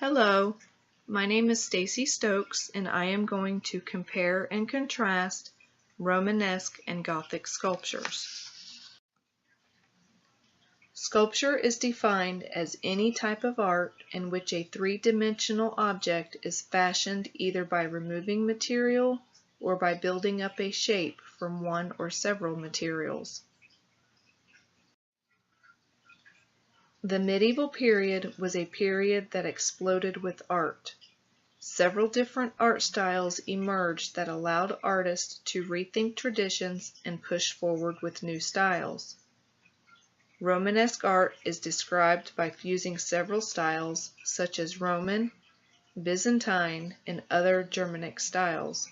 Hello, my name is Stacy Stokes and I am going to compare and contrast Romanesque and Gothic sculptures. Sculpture is defined as any type of art in which a three-dimensional object is fashioned either by removing material or by building up a shape from one or several materials. The medieval period was a period that exploded with art. Several different art styles emerged that allowed artists to rethink traditions and push forward with new styles. Romanesque art is described by fusing several styles such as Roman, Byzantine, and other Germanic styles.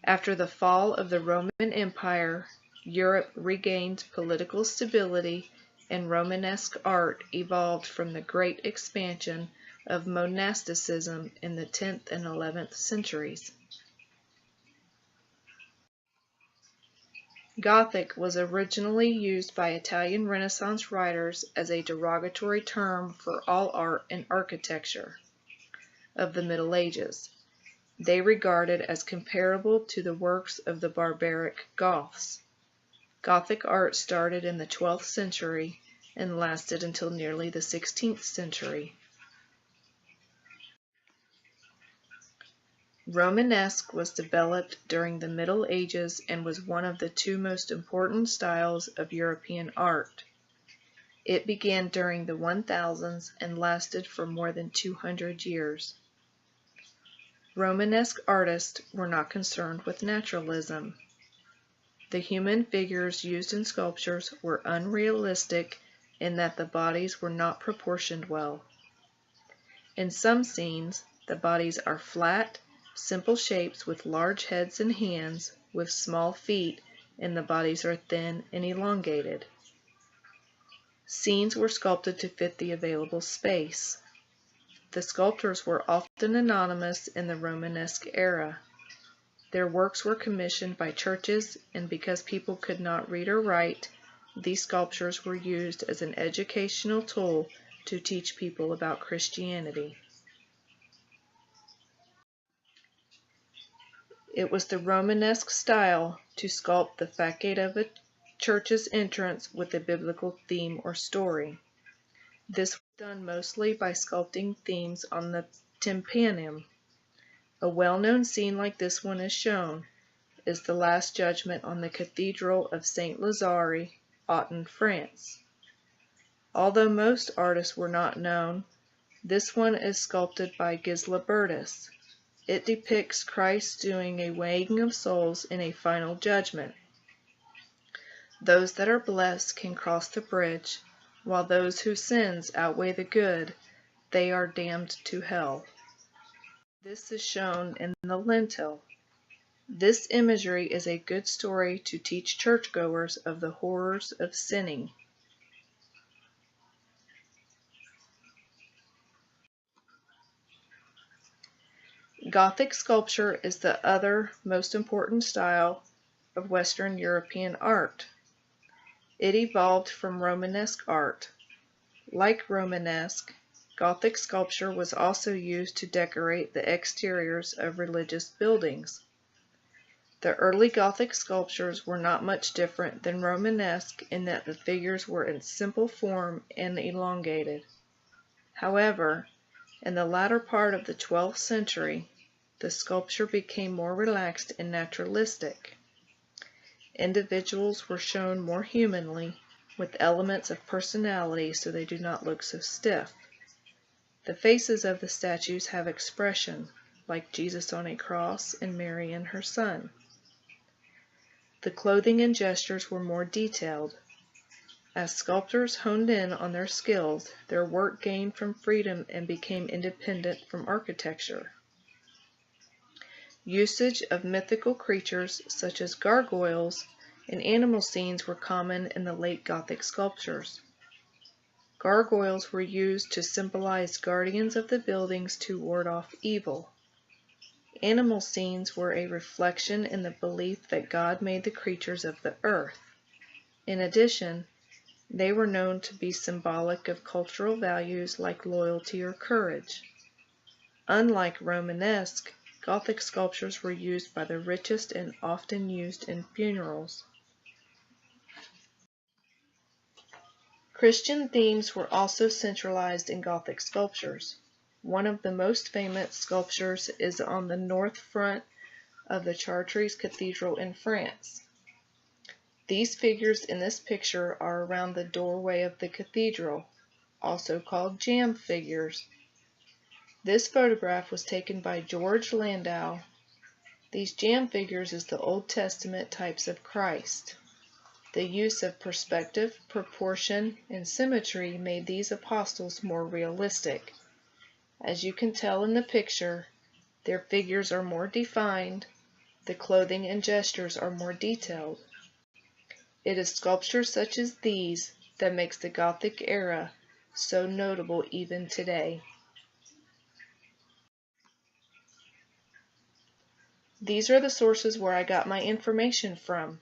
After the fall of the Roman Empire, Europe regained political stability and Romanesque art evolved from the great expansion of monasticism in the 10th and 11th centuries. Gothic was originally used by Italian Renaissance writers as a derogatory term for all art and architecture of the Middle Ages. They regarded as comparable to the works of the barbaric Goths. Gothic art started in the 12th century and lasted until nearly the 16th century. Romanesque was developed during the Middle Ages and was one of the two most important styles of European art. It began during the 1000s and lasted for more than 200 years. Romanesque artists were not concerned with naturalism. The human figures used in sculptures were unrealistic in that the bodies were not proportioned well. In some scenes, the bodies are flat, simple shapes with large heads and hands, with small feet, and the bodies are thin and elongated. Scenes were sculpted to fit the available space. The sculptors were often anonymous in the Romanesque era. Their works were commissioned by churches, and because people could not read or write, these sculptures were used as an educational tool to teach people about Christianity. It was the Romanesque style to sculpt the facade of a church's entrance with a biblical theme or story. This was done mostly by sculpting themes on the tympanum. A well-known scene like this one is shown is the Last Judgment on the Cathedral of Saint Lazare, Autun, France. Although most artists were not known, this one is sculpted by Gisela Burtis. It depicts Christ doing a weighing of souls in a final judgment. Those that are blessed can cross the bridge, while those whose sins outweigh the good, they are damned to hell. This is shown in the lintel. This imagery is a good story to teach churchgoers of the horrors of sinning. Gothic sculpture is the other most important style of Western European art. It evolved from Romanesque art. Like Romanesque, Gothic sculpture was also used to decorate the exteriors of religious buildings. The early Gothic sculptures were not much different than Romanesque in that the figures were in simple form and elongated. However, in the latter part of the 12th century, the sculpture became more relaxed and naturalistic. Individuals were shown more humanly, with elements of personality so they do not look so stiff. The faces of the statues have expression, like Jesus on a cross and Mary and her son. The clothing and gestures were more detailed. As sculptors honed in on their skills, their work gained from freedom and became independent from architecture. Usage of mythical creatures such as gargoyles and animal scenes were common in the late Gothic sculptures. Gargoyles were used to symbolize guardians of the buildings to ward off evil. Animal scenes were a reflection in the belief that God made the creatures of the earth. In addition, They were known to be symbolic of cultural values like loyalty or courage. Unlike Romanesque, Gothic sculptures were used by the richest and often used in funerals. Christian themes were also centralized in Gothic sculptures. One of the most famous sculptures is on the north front of the Chartres Cathedral in France. These figures in this picture are around the doorway of the cathedral, also called jamb figures. This photograph was taken by George Landau. These jamb figures is the Old Testament types of Christ. The use of perspective, proportion, and symmetry made these apostles more realistic. As you can tell in the picture, their figures are more defined, the clothing and gestures are more detailed. It is sculptures such as these that makes the Gothic era so notable even today. These are the sources where I got my information from.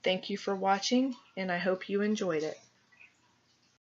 Thank you for watching, and I hope you enjoyed it.